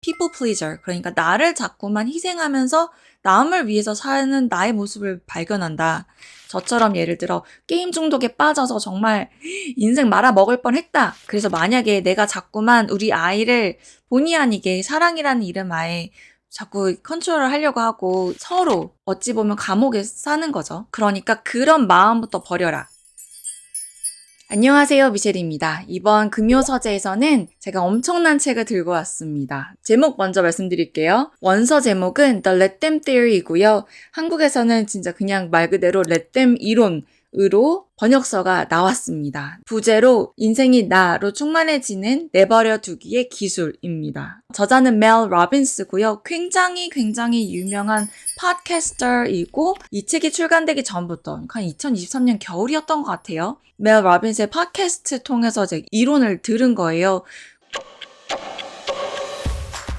people pleaser, 그러니까 나를 자꾸만 희생하면서 남을 위해서 사는 나의 모습을 발견한다. 저처럼 예를 들어 게임 중독에 빠져서 정말 인생 말아먹을 뻔했다. 그래서 만약에 내가 자꾸만 우리 아이를 본의 아니게 사랑이라는 이름 하에 자꾸 컨트롤을 하려고 하고 서로 어찌 보면 감옥에 사는 거죠. 그러니까 그런 마음부터 버려라. 안녕하세요, 미셸입니다. 이번 금요 서재에서는 제가 엄청난 책을 들고 왔습니다. 제목 먼저 말씀드릴게요. 원서 제목은 The Let Them Theory이고요. 한국에서는 진짜 그냥 말 그대로 Let Them 이론으로 번역서가 나왔습니다. 부제로 인생이 나로 충만해지는 내버려 두기의 기술입니다. 저자는 멜 로빈스고요. 굉장히 유명한 팟캐스터이고 이 책이 출간되기 전부터 한 2023년 겨울이었던 것 같아요. 멜 로빈스의 팟캐스트 통해서 이제 이론을 들은 거예요.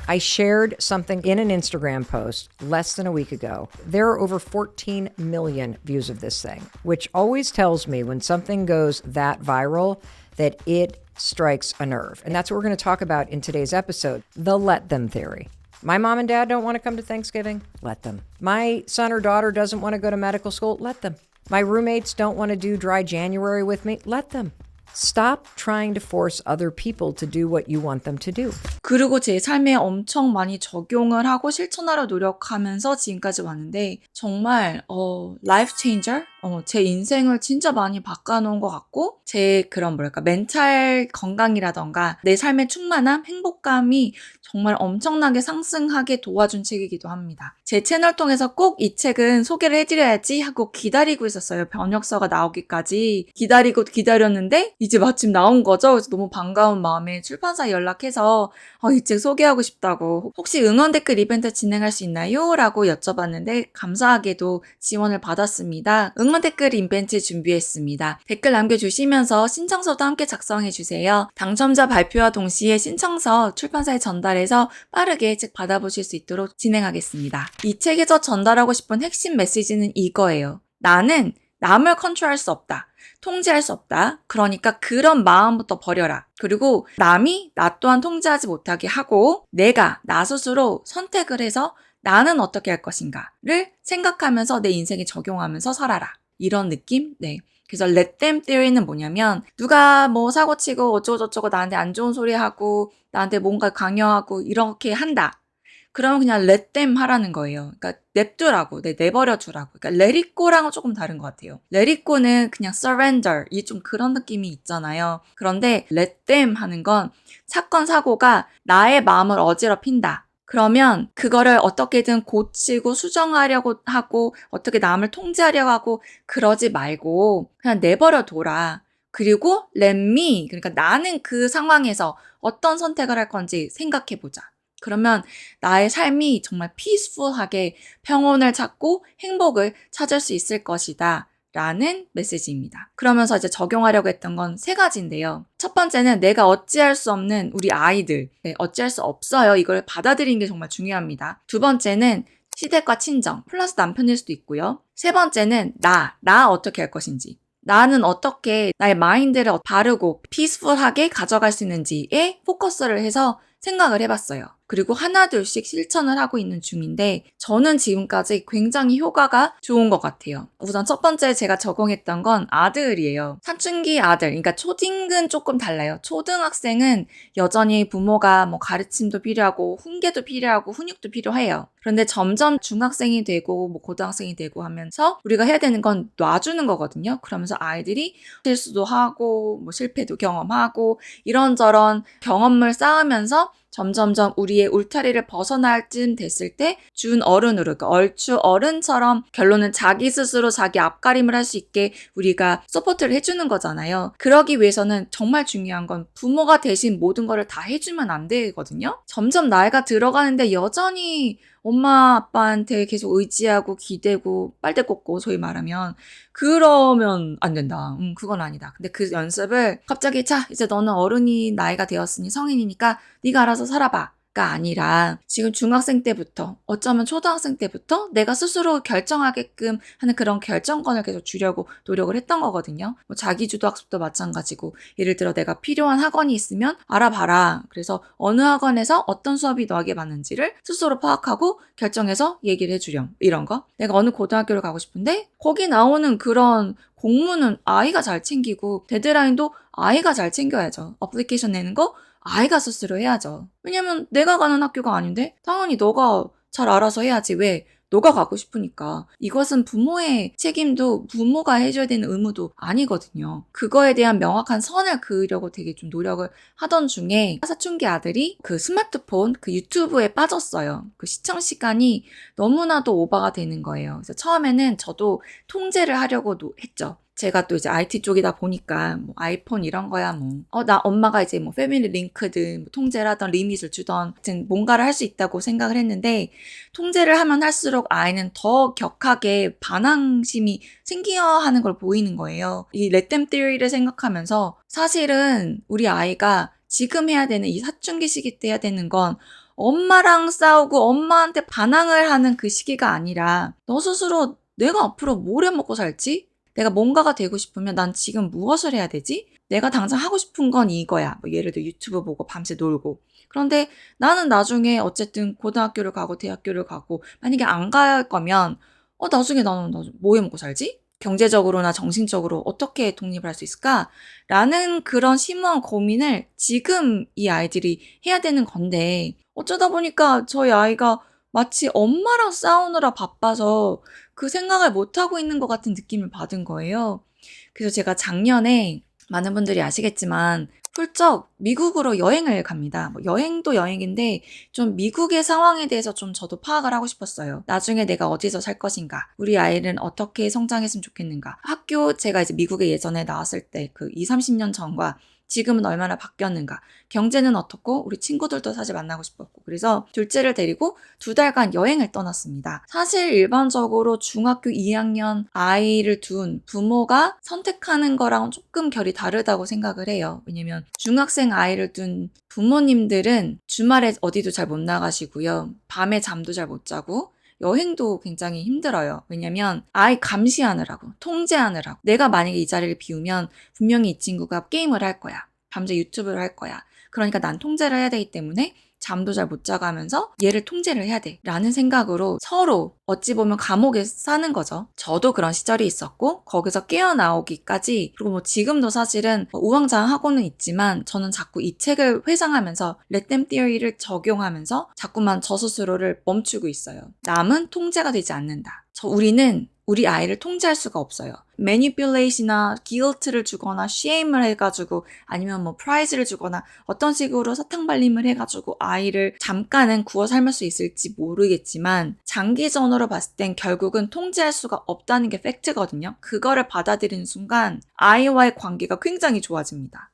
I shared something in an Instagram post less than a week ago. There are over 14 million views of this thing, which always tells me when something goes that viral that it strikes a nerve. And that's what we're going to talk about in today's episode, the let them theory. My mom and dad don't want to come to Thanksgiving? Let them. My son or daughter doesn't want to go to medical school? Let them. My roommates don't want to do dry January with me? Let them. Stop trying to force other people to do what you want them to do. 그리고 제 삶에 엄청 많이 적용을 하고 실천하려 노력하면서 지금까지 왔는데 정말 라이프 체인저? 제 인생을 진짜 많이 바꿔놓은 것 같고 제 그런 멘탈 건강이라던가 내 삶의 충만함, 행복감이 정말 엄청나게 상승하게 도와준 책이기도 합니다. 제 채널 통해서 꼭 이 책은 소개를 해드려야지 하고 기다리고 있었어요. 번역서가 나오기까지 기다렸는데 이제 마침 나온 거죠. 그래서 너무 반가운 마음에 출판사에 연락해서 이 책 소개하고 싶다고 혹시 응원 댓글 이벤트 진행할 수 있나요? 라고 여쭤봤는데 감사하게도 지원을 받았습니다. 응원 댓글 이벤트 준비했습니다. 댓글 남겨주시면서 신청서도 함께 작성해주세요. 당첨자 발표와 동시에 신청서 출판사에 전달해서 빠르게 책 받아보실 수 있도록 진행하겠습니다. 이 책에서 전달하고 싶은 핵심 메시지는 이거예요. 나는 남을 컨트롤할 수 없다. 통제할 수 없다. 그러니까 그런 마음부터 버려라. 그리고 남이 나 또한 통제하지 못하게 하고 내가 나 스스로 선택을 해서 나는 어떻게 할 것인가를 생각하면서 내 인생에 적용하면서 살아라. 이런 느낌? 네. 그래서 let them theory는 뭐냐면 누가 사고치고 어쩌고저쩌고 나한테 안 좋은 소리 하고 나한테 뭔가 강요하고 이렇게 한다. 그러면 그냥 let them 하라는 거예요. 그러니까 냅두라고, 내버려 두라고. 그러니까 let it go랑은 조금 다른 것 같아요. let it go는 그냥 surrender, 이 좀 그런 느낌이 있잖아요. 그런데 let them 하는 건 사건, 사고가 나의 마음을 어지럽힌다. 그러면 그거를 어떻게든 고치고 수정하려고 하고 어떻게 남을 통제하려고 하고 그러지 말고 그냥 내버려 둬라. 그리고 let me, 그러니까 나는 그 상황에서 어떤 선택을 할 건지 생각해보자. 그러면 나의 삶이 정말 피스풀하게 평온을 찾고 행복을 찾을 수 있을 것이다. 라는 메시지입니다. 그러면서 이제 적용하려고 했던 건 3가지인데요. 첫 번째는 내가 어찌할 수 없는 우리 아이들, 어찌할 수 없어요. 이걸 받아들이는 게 정말 중요합니다. 두 번째는 시댁과 친정, 플러스 남편일 수도 있고요. 세 번째는 나 어떻게 할 것인지. 나는 어떻게 나의 마인드를 바르고 피스풀하게 가져갈 수 있는지에 포커스를 해서 생각을 해봤어요. 그리고 하나둘씩 실천을 하고 있는 중인데 저는 지금까지 굉장히 효과가 좋은 것 같아요. 우선 첫 번째 제가 적용했던 건 아들이에요. 사춘기 아들, 그러니까 초딩은 조금 달라요. 초등학생은 여전히 부모가 가르침도 필요하고 훈계도 필요하고 훈육도 필요해요. 그런데 점점 중학생이 되고 고등학생이 되고 하면서 우리가 해야 되는 건 놔주는 거거든요. 그러면서 아이들이 실수도 하고 실패도 경험하고 이런저런 경험을 쌓으면서 점점점 우리의 울타리를 벗어날 쯤 됐을 때 준 어른으로, 그러니까 얼추 어른처럼 결론은 자기 스스로 자기 앞가림을 할 수 있게 우리가 서포트를 해주는 거잖아요. 그러기 위해서는 정말 중요한 건 부모가 대신 모든 거를 다 해주면 안 되거든요. 점점 나이가 들어가는데 여전히 엄마 아빠한테 계속 의지하고 기대고 빨대 꽂고 소위 말하면 그러면 안 된다. 그건 아니다. 근데 그 연습을 갑자기 자 이제 너는 어른이 나이가 되었으니 성인이니까 네가 알아서 살아봐. 아니라 지금 중학생 때부터 어쩌면 초등학생 때부터 내가 스스로 결정하게끔 하는 그런 결정권을 계속 주려고 노력을 했던 거거든요. 뭐 자기주도 학습도 마찬가지고 예를 들어 내가 필요한 학원이 있으면 알아봐라. 그래서 어느 학원에서 어떤 수업이 너에게 맞는지를 스스로 파악하고 결정해서 얘기를 해주렴. 이런 거. 내가 어느 고등학교를 가고 싶은데 거기 나오는 그런 공문은 아이가 잘 챙기고 데드라인도 아이가 잘 챙겨야죠. 어플리케이션 내는 거 아이가 스스로 해야죠. 왜냐면 내가 가는 학교가 아닌데 당연히 너가 잘 알아서 해야지. 왜? 너가 가고 싶으니까. 이것은 부모의 책임도 부모가 해줘야 되는 의무도 아니거든요. 그거에 대한 명확한 선을 그으려고 되게 좀 노력을 하던 중에 사춘기 아들이 그 스마트폰, 그 유튜브에 빠졌어요. 그 시청 시간이 너무나도 오버가 되는 거예요. 그래서 처음에는 저도 통제를 하려고 했죠. 제가 또 이제 IT 쪽이다 보니까 뭐 아이폰 이런 거야 나 엄마가 이제 뭐 패밀리 링크든 뭐 통제를 하던 리밋을 주던 뭔가를 할 수 있다고 생각을 했는데 통제를 하면 할수록 아이는 더 격하게 반항심이 생겨야 하는 걸 보이는 거예요. 이 렛댐 티어리를 생각하면서 사실은 우리 아이가 지금 해야 되는 이 사춘기 시기 때 해야 되는 건 엄마랑 싸우고 엄마한테 반항을 하는 그 시기가 아니라 너 스스로 내가 앞으로 뭘 해먹고 살지? 내가 뭔가가 되고 싶으면 난 지금 무엇을 해야 되지? 내가 당장 하고 싶은 건 이거야. 뭐 예를 들어 유튜브 보고 밤새 놀고. 그런데 나는 나중에 어쨌든 고등학교를 가고 대학교를 가고 만약에 안 갈 거면 나중에 나는 뭐 해 먹고 살지? 경제적으로나 정신적으로 어떻게 독립을 할 수 있을까? 라는 그런 심오한 고민을 지금 이 아이들이 해야 되는 건데 어쩌다 보니까 저희 아이가 마치 엄마랑 싸우느라 바빠서 그 생각을 못하고 있는 것 같은 느낌을 받은 거예요. 그래서 제가 작년에 많은 분들이 아시겠지만 훌쩍 미국으로 여행을 갑니다. 뭐 여행도 여행인데 좀 미국의 상황에 대해서 좀 저도 파악을 하고 싶었어요. 나중에 내가 어디서 살 것인가? 우리 아이는 어떻게 성장했으면 좋겠는가? 학교 제가 이제 미국에 예전에 나왔을 때 그 20, 30년 전과 지금은 얼마나 바뀌었는가? 경제는 어떻고 우리 친구들도 사실 만나고 싶었고 그래서 둘째를 데리고 2달간 여행을 떠났습니다. 사실 일반적으로 중학교 2학년 아이를 둔 부모가 선택하는 거랑 조금 결이 다르다고 생각을 해요. 왜냐면 중학생 아이를 둔 부모님들은 주말에 어디도 잘 못 나가시고요. 밤에 잠도 잘 못 자고 여행도 굉장히 힘들어요. 왜냐면 아이 감시하느라고, 통제하느라고. 내가 만약에 이 자리를 비우면 분명히 이 친구가 게임을 할 거야. 밤새 유튜브를 할 거야. 그러니까 난 통제를 해야 되기 때문에 잠도 잘 못 자가면서 얘를 통제를 해야 돼 라는 생각으로 서로 어찌 보면 감옥에 사는 거죠. 저도 그런 시절이 있었고 거기서 깨어나오기까지 그리고 뭐 지금도 사실은 우왕좌왕하고는 있지만 저는 자꾸 이 책을 회상하면서 렛댐 티어리를 적용하면서 자꾸만 저 스스로를 멈추고 있어요. 남은 통제가 되지 않는다. 우리는 우리 아이를 통제할 수가 없어요. 매니플레이시나 guilt를 주거나 shame을 해가지고 아니면 뭐 prize를 주거나 어떤 식으로 사탕발림을 해가지고 아이를 잠깐은 구워 삶을 수 있을지 모르겠지만 장기전으로 봤을 땐 결국은 통제할 수가 없다는 게 팩트거든요. 그거를 받아들이는 순간 아이와의 관계가 굉장히 좋아집니다.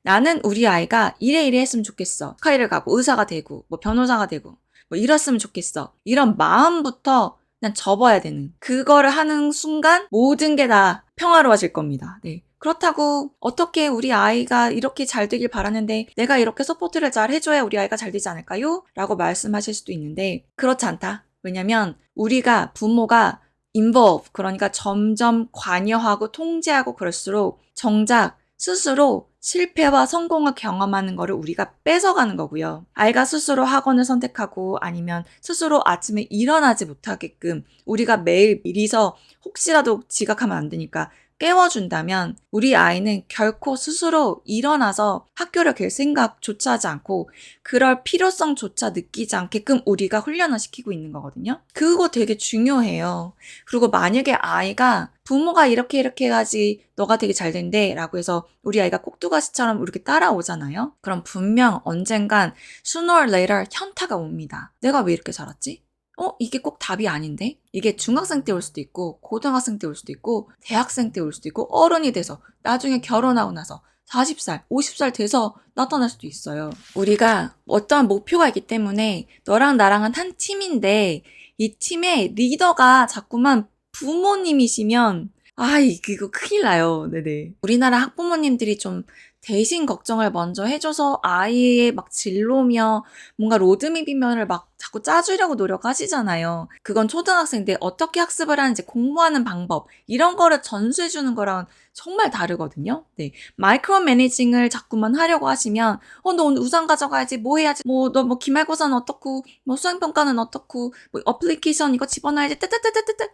나는 우리 아이가 이래 했으면 좋겠어. 스카이를 가고 의사가 되고 뭐 변호사가 되고 뭐 이랬으면 좋겠어. 이런 마음부터 그냥 접어야 되는 그거를 하는 순간 모든 게 다 평화로워질 겁니다. 네. 그렇다고 어떻게 우리 아이가 이렇게 잘 되길 바라는데 내가 이렇게 서포트를 잘 해줘야 우리 아이가 잘 되지 않을까요? 라고 말씀하실 수도 있는데 그렇지 않다. 왜냐면 우리가 부모가 involve 그러니까 점점 관여하고 통제하고 그럴수록 정작 스스로 실패와 성공을 경험하는 거를 우리가 뺏어가는 거고요. 아이가 스스로 학원을 선택하고 아니면 스스로 아침에 일어나지 못하게끔 우리가 매일 미리서 혹시라도 지각하면 안 되니까 깨워준다면 우리 아이는 결코 스스로 일어나서 학교를 갈 생각조차 하지 않고 그럴 필요성조차 느끼지 않게끔 우리가 훈련을 시키고 있는 거거든요. 그거 되게 중요해요. 그리고 만약에 아이가 부모가 이렇게 해야지 너가 되게 잘 된대 라고 해서 우리 아이가 꼭두가시처럼 이렇게 따라오잖아요. 그럼 분명 언젠간 sooner or later 현타가 옵니다. 내가 왜 이렇게 살았지? 이게 꼭 답이 아닌데? 이게 중학생 때 올 수도 있고 고등학생 때 올 수도 있고 대학생 때 올 수도 있고 어른이 돼서 나중에 결혼하고 나서 40살, 50살 돼서 나타날 수도 있어요. 우리가 어떠한 목표가 있기 때문에 너랑 나랑은 한 팀인데 이 팀의 리더가 자꾸만 부모님이시면 이거 큰일 나요. 네네. 우리나라 학부모님들이 좀 대신 걱정을 먼저 해줘서 아이의 막 진로며 뭔가 로드맵이면을 막 자꾸 짜주려고 노력하시잖아요. 그건 초등학생 때 어떻게 학습을 하는지 공부하는 방법 이런 거를 전수해주는 거랑 정말 다르거든요. 네, 마이크로 매니징을 자꾸만 하려고 하시면 너 오늘 우산 가져가야지 뭐 해야지 너 뭐 기말고사는 어떻고 뭐 수행평가는 어떻고 뭐 어플리케이션 이거 집어넣어야지 뜨뜨뜨뜨뜨뜨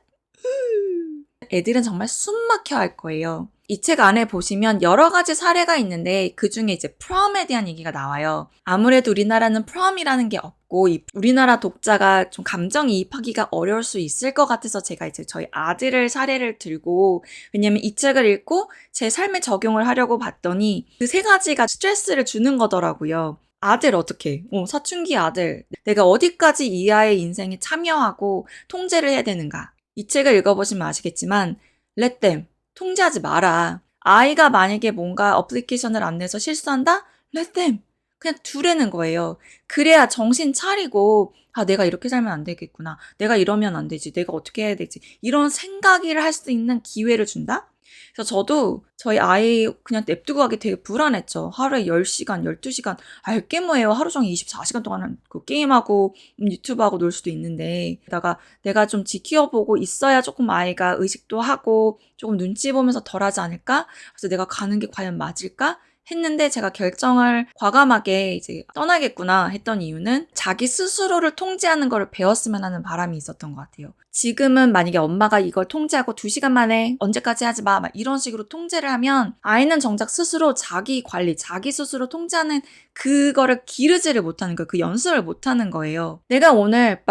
애들은 정말 숨 막혀 할 거예요. 이 책 안에 보시면 여러 가지 사례가 있는데 그 중에 이제 프롬에 대한 얘기가 나와요. 아무래도 우리나라는 프롬이라는 게 없고 우리나라 독자가 좀 감정이입하기가 어려울 수 있을 것 같아서 제가 이제 저희 아들을 사례를 들고 왜냐면 이 책을 읽고 제 삶에 적용을 하려고 봤더니 그 세 가지가 스트레스를 주는 거더라고요. 아들 어떻게? 사춘기 아들. 내가 어디까지 이 아이의 인생에 참여하고 통제를 해야 되는가? 이 책을 읽어보시면 아시겠지만 let them, 통제하지 마라. 아이가 만약에 뭔가 어플리케이션을 안 내서 실수한다? let them, 그냥 두라는 거예요. 그래야 정신 차리고 내가 이렇게 살면 안 되겠구나. 내가 이러면 안 되지. 내가 어떻게 해야 되지. 이런 생각을 할 수 있는 기회를 준다? 그래서 저도 저희 아이 그냥 냅두고 가기 되게 불안했죠. 하루에 10시간, 12시간. 알게 뭐예요. 하루 종일 24시간 동안 그 게임하고 유튜브하고 놀 수도 있는데 게다가 내가 좀 지켜보고 있어야 조금 아이가 의식도 하고 조금 눈치 보면서 덜 하지 않을까? 그래서 내가 가는 게 과연 맞을까? 했는데 제가 결정을 과감하게 이제 떠나겠구나 했던 이유는 자기 스스로를 통제하는 걸 배웠으면 하는 바람이 있었던 것 같아요. 지금은 만약에 엄마가 이걸 통제하고 2시간 만에 언제까지 하지 마 막 이런 식으로 통제를 하면 아이는 정작 스스로 자기 관리, 자기 스스로 통제하는 그거를 기르지를 못하는 거예요. 그 연습을 못하는 거예요. 내가 오늘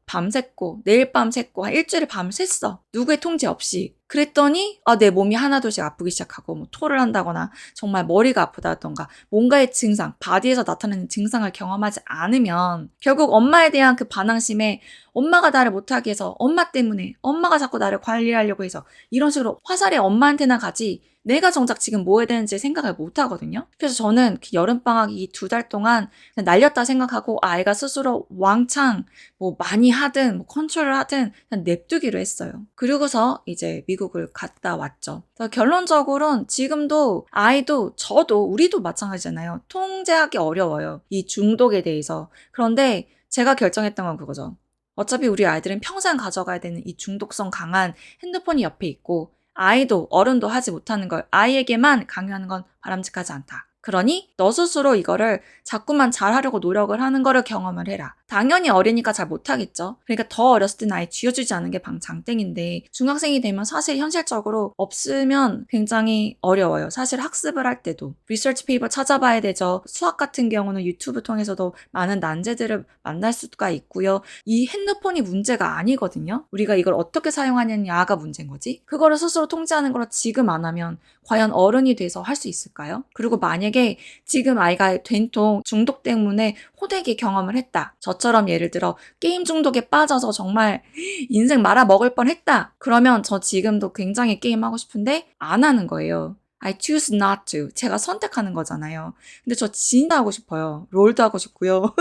밤샜고 내일 밤샜고 한 일주일을 밤샜어. 누구의 통제 없이. 그랬더니 내 몸이 하나둘씩 아프기 시작하고 뭐 토를 한다거나 정말 머리가 아프다던가 뭔가의 증상, 바디에서 나타나는 증상을 경험하지 않으면 결국 엄마에 대한 그 반항심에 엄마가 나를 못하게 해서 엄마 때문에 엄마가 자꾸 나를 관리하려고 해서 이런 식으로 화살이 엄마한테나 가지 내가 정작 지금 뭐 해야 되는지 생각을 못 하거든요. 그래서 저는 그 여름방학 이 2달 동안 그냥 날렸다 생각하고 아이가 스스로 왕창 뭐 많이 하든 뭐 컨트롤을 하든 그냥 냅두기로 했어요. 그리고서 이제 미국을 갔다 왔죠. 그래서 결론적으로는 지금도 아이도 저도 우리도 마찬가지잖아요. 통제하기 어려워요. 이 중독에 대해서. 그런데 제가 결정했던 건 그거죠. 어차피 우리 아이들은 평생 가져가야 되는 이 중독성 강한 핸드폰이 옆에 있고 아이도 어른도 하지 못하는 걸 아이에게만 강요하는 건 바람직하지 않다. 그러니 너 스스로 이거를 자꾸만 잘하려고 노력을 하는 거를 경험을 해라. 당연히 어리니까 잘 못하겠죠. 그러니까 더 어렸을 땐 아예 쥐어주지 않은 게 장땡인데 중학생이 되면 사실 현실적으로 없으면 굉장히 어려워요. 사실 학습을 할 때도 리서치 페이퍼 찾아봐야 되죠. 수학 같은 경우는 유튜브 통해서도 많은 난제들을 만날 수가 있고요. 이 핸드폰이 문제가 아니거든요. 우리가 이걸 어떻게 사용하느냐가 문제인 거지. 그거를 스스로 통제하는 걸 지금 안 하면 과연 어른이 돼서 할 수 있을까요? 그리고 만약에 지금 아이가 된통 중독 때문에 호되게 경험을 했다. 저처럼 예를 들어 게임 중독에 빠져서 정말 인생 말아먹을 뻔했다. 그러면 저 지금도 굉장히 게임하고 싶은데 안 하는 거예요. I choose not to. 제가 선택하는 거잖아요. 근데 저 진짜 하고 싶어요. 롤도 하고 싶고요.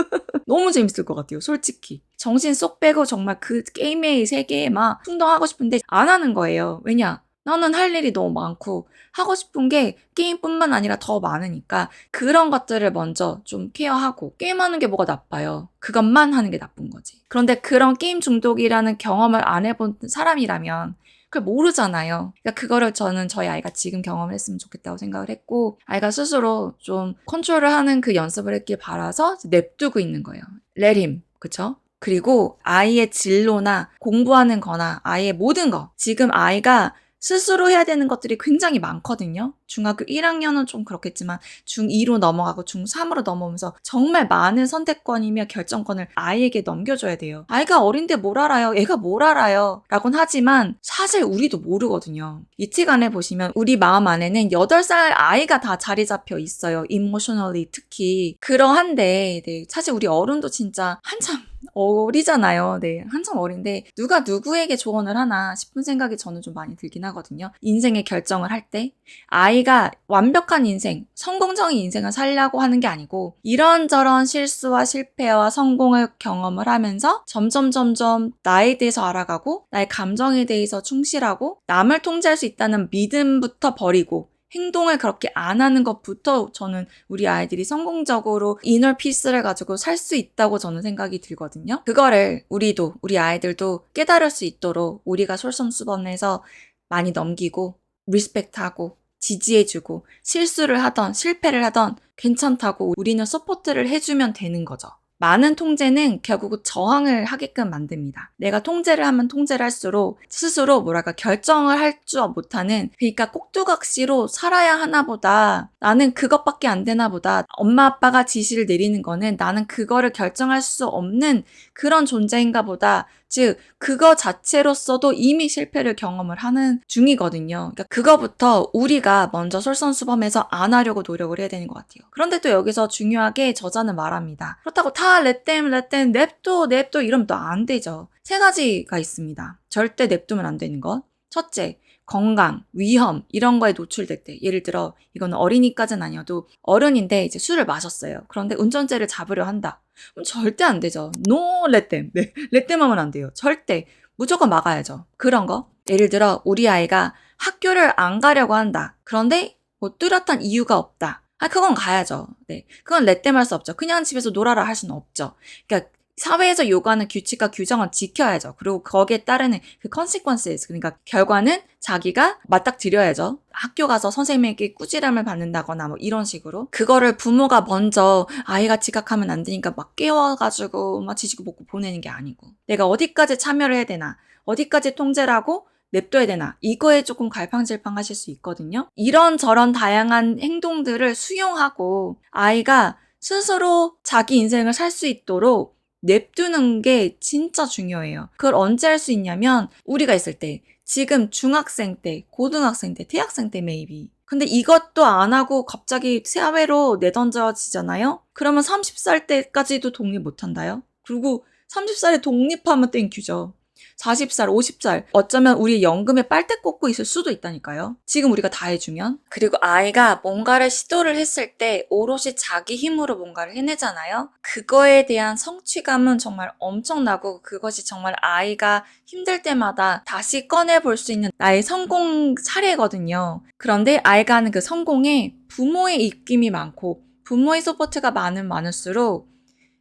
너무 재밌을 것 같아요. 솔직히. 정신 쏙 빼고 정말 그 게임의 세계에 막 충동하고 싶은데 안 하는 거예요. 왜냐? 나는 할 일이 너무 많고 하고 싶은 게 게임뿐만 아니라 더 많으니까 그런 것들을 먼저 좀 케어하고 게임하는 게 뭐가 나빠요. 그것만 하는 게 나쁜 거지. 그런데 그런 게임 중독이라는 경험을 안 해본 사람이라면 그걸 모르잖아요. 그러니까 그거를 저는 저희 아이가 지금 경험을 했으면 좋겠다고 생각을 했고 아이가 스스로 좀 컨트롤을 하는 그 연습을 했길 바라서 냅두고 있는 거예요. Let him. 그쵸? 그리고 아이의 진로나 공부하는 거나 아이의 모든 거 지금 아이가 스스로 해야 되는 것들이 굉장히 많거든요. 중학교 1학년은 좀 그렇겠지만 중2로 넘어가고 중3으로 넘어오면서 정말 많은 선택권이며 결정권을 아이에게 넘겨줘야 돼요. 아이가 어린데 뭘 알아요? 애가 뭘 알아요? 라곤 하지만 사실 우리도 모르거든요. 이 책 안에 보시면 우리 마음 안에는 8살 아이가 다 자리 잡혀 있어요. emotionally 특히. 그러한데 사실 우리 어른도 진짜 한참 어리잖아요. 네, 한참 어린데 누가 누구에게 조언을 하나 싶은 생각이 저는 좀 많이 들긴 하거든요. 인생의 결정을 할 때 아이가 완벽한 인생, 성공적인 인생을 살려고 하는 게 아니고 이런저런 실수와 실패와 성공을 경험을 하면서 점점 나에 대해서 알아가고 나의 감정에 대해서 충실하고 남을 통제할 수 있다는 믿음부터 버리고 행동을 그렇게 안 하는 것부터 저는 우리 아이들이 성공적으로 이너 피스를 가지고 살 수 있다고 저는 생각이 들거든요. 그거를 우리 아이들도 깨달을 수 있도록 우리가 솔선수범해서 많이 넘기고 리스펙트하고 지지해주고 실수를 하던 실패를 하던 괜찮다고 우리는 서포트를 해주면 되는 거죠. 많은 통제는 결국 저항을 하게끔 만듭니다. 내가 통제를 하면 통제를 할수록 스스로 결정을 할 줄 못하는, 그러니까 꼭두각시로 살아야 하나 보다, 나는 그것밖에 안 되나 보다, 엄마 아빠가 지시를 내리는 거는 나는 그거를 결정할 수 없는 그런 존재인가 보다, 즉 그거 자체로서도 이미 실패를 경험을 하는 중이거든요. 그러니까 그거부터 우리가 먼저 솔선수범해서 안 하려고 노력을 해야 되는 것 같아요. 그런데 또 여기서 중요하게 저자는 말합니다. 그렇다고 다 let them, 냅둬 이러면 또 안 되죠. 세 가지가 있습니다. 절대 냅두면 안 되는 것. 첫째, 건강, 위험 이런 거에 노출될 때, 예를 들어 이거는 어린이까지는 아니어도 어른인데 이제 술을 마셨어요. 그런데 운전대를 잡으려 한다. 그럼 절대 안 되죠. No let them. 네, let them 하면 안 돼요. 절대. 무조건 막아야죠. 그런 거. 예를 들어 우리 아이가 학교를 안 가려고 한다. 그런데 뭐 뚜렷한 이유가 없다. 그건 가야죠. 네. 그건 let them 할 수 없죠. 그냥 집에서 놀아라 할 수는 없죠. 그러니까 사회에서 요구하는 규칙과 규정은 지켜야죠. 그리고 거기에 따르는 그 consequences, 그러니까 결과는 자기가 맞닥뜨려야죠. 학교 가서 선생님에게 꾸지람을 받는다거나 뭐 이런 식으로. 그거를 부모가 먼저 아이가 지각하면 안 되니까 막 깨워가지고 막 지지고 볶고 보내는 게 아니고, 내가 어디까지 참여를 해야 되나, 어디까지 통제를 하고 냅둬야 되나, 이거에 조금 갈팡질팡 하실 수 있거든요. 이런저런 다양한 행동들을 수용하고 아이가 스스로 자기 인생을 살 수 있도록 냅두는 게 진짜 중요해요. 그걸 언제 할 수 있냐면 우리가 있을 때, 지금 중학생 때, 고등학생 때, 대학생 때 maybe. 근데 이것도 안 하고 갑자기 사회로 내던져지잖아요? 그러면 30살 때까지도 독립 못 한다요? 그리고 30살에 독립하면 땡큐죠. 40살, 50살, 어쩌면 우리 연금에 빨대 꽂고 있을 수도 있다니까요. 지금 우리가 다 해주면. 그리고 아이가 뭔가를 시도를 했을 때 오롯이 자기 힘으로 뭔가를 해내잖아요. 그거에 대한 성취감은 정말 엄청나고, 그것이 정말 아이가 힘들 때마다 다시 꺼내볼 수 있는 나의 성공 사례거든요. 그런데 아이가 하는 그 성공에 부모의 입김이 많고 부모의 서포트가 많을수록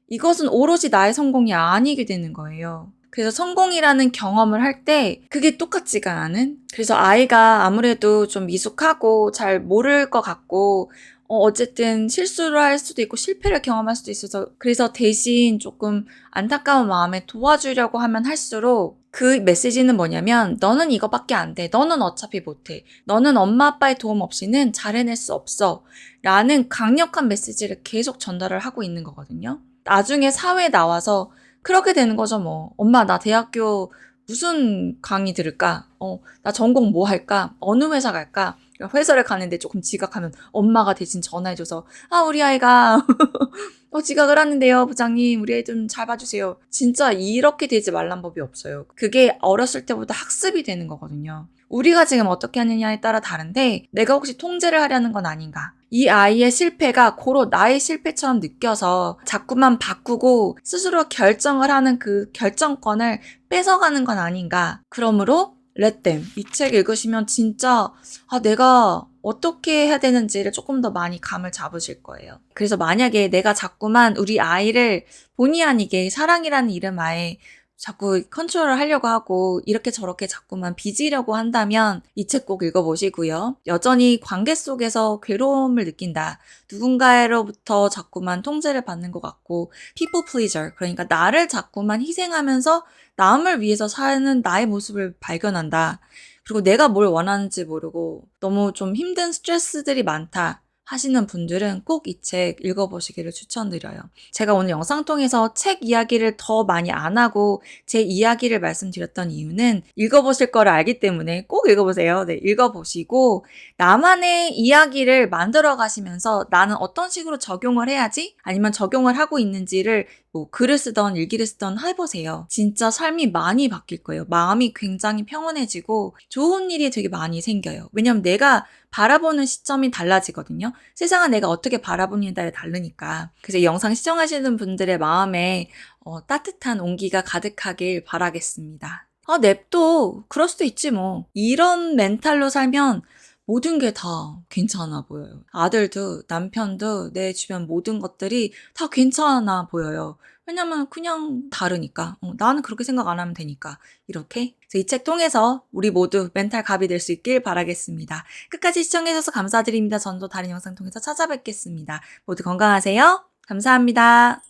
이것은 오롯이 나의 성공이 아니게 되는 거예요. 그래서 성공이라는 경험을 할 때 그게 똑같지가 않은? 그래서 아이가 아무래도 좀 미숙하고 잘 모를 것 같고 어쨌든 실수를 할 수도 있고 실패를 경험할 수도 있어서, 그래서 대신 조금 안타까운 마음에 도와주려고 하면 할수록 그 메시지는 뭐냐면, 너는 이거밖에 안 돼. 너는 어차피 못해. 너는 엄마 아빠의 도움 없이는 잘 해낼 수 없어. 라는 강력한 메시지를 계속 전달을 하고 있는 거거든요. 나중에 사회에 나와서 그렇게 되는 거죠, 뭐. 엄마, 나 대학교 무슨 강의 들을까? 나 전공 뭐 할까? 어느 회사 갈까? 회사를 가는데 조금 지각하면 엄마가 대신 전화해줘서, 우리 아이가 지각을 하는데요, 부장님. 우리 아이 좀 잘 봐주세요. 진짜 이렇게 되지 말란 법이 없어요. 그게 어렸을 때보다 학습이 되는 거거든요. 우리가 지금 어떻게 하느냐에 따라 다른데, 내가 혹시 통제를 하려는 건 아닌가? 이 아이의 실패가 고로 나의 실패처럼 느껴서 자꾸만 바꾸고 스스로 결정을 하는 그 결정권을 뺏어가는 건 아닌가? 그러므로 let them. 이 책 읽으시면 진짜 내가 어떻게 해야 되는지를 조금 더 많이 감을 잡으실 거예요. 그래서 만약에 내가 자꾸만 우리 아이를 본의 아니게 사랑이라는 이름 하에 자꾸 컨트롤을 하려고 하고 이렇게 저렇게 자꾸만 빚으려고 한다면 이 책 꼭 읽어보시고요. 여전히 관계 속에서 괴로움을 느낀다. 누군가로부터 자꾸만 통제를 받는 것 같고 people pleaser, 그러니까 나를 자꾸만 희생하면서 남을 위해서 사는 나의 모습을 발견한다. 그리고 내가 뭘 원하는지 모르고 너무 좀 힘든 스트레스들이 많다 하시는 분들은 꼭 이 책 읽어보시기를 추천드려요. 제가 오늘 영상 통해서 책 이야기를 더 많이 안 하고 제 이야기를 말씀드렸던 이유는 읽어보실 거를 알기 때문에 꼭 읽어보세요. 네, 읽어보시고 나만의 이야기를 만들어 가시면서 나는 어떤 식으로 적용을 해야지? 아니면 적용을 하고 있는지를 뭐 글을 쓰던 일기를 쓰던 해보세요. 진짜 삶이 많이 바뀔 거예요. 마음이 굉장히 평온해지고 좋은 일이 되게 많이 생겨요. 왜냐면 내가 바라보는 시점이 달라지거든요. 세상은 내가 어떻게 바라보느냐에 따라 다르니까. 그래서 이 영상 시청하시는 분들의 마음에 따뜻한 온기가 가득하길 바라겠습니다. 냅둬. 그럴 수도 있지 뭐. 이런 멘탈로 살면 모든 게 다 괜찮아 보여요. 아들도 남편도 내 주변 모든 것들이 다 괜찮아 보여요. 왜냐면 그냥 다르니까. 나는 그렇게 생각 안 하면 되니까. 이렇게. 그래서 이 책 통해서 우리 모두 멘탈 갑이 될 수 있길 바라겠습니다. 끝까지 시청해주셔서 감사드립니다. 저는 또 다른 영상 통해서 찾아뵙겠습니다. 모두 건강하세요. 감사합니다.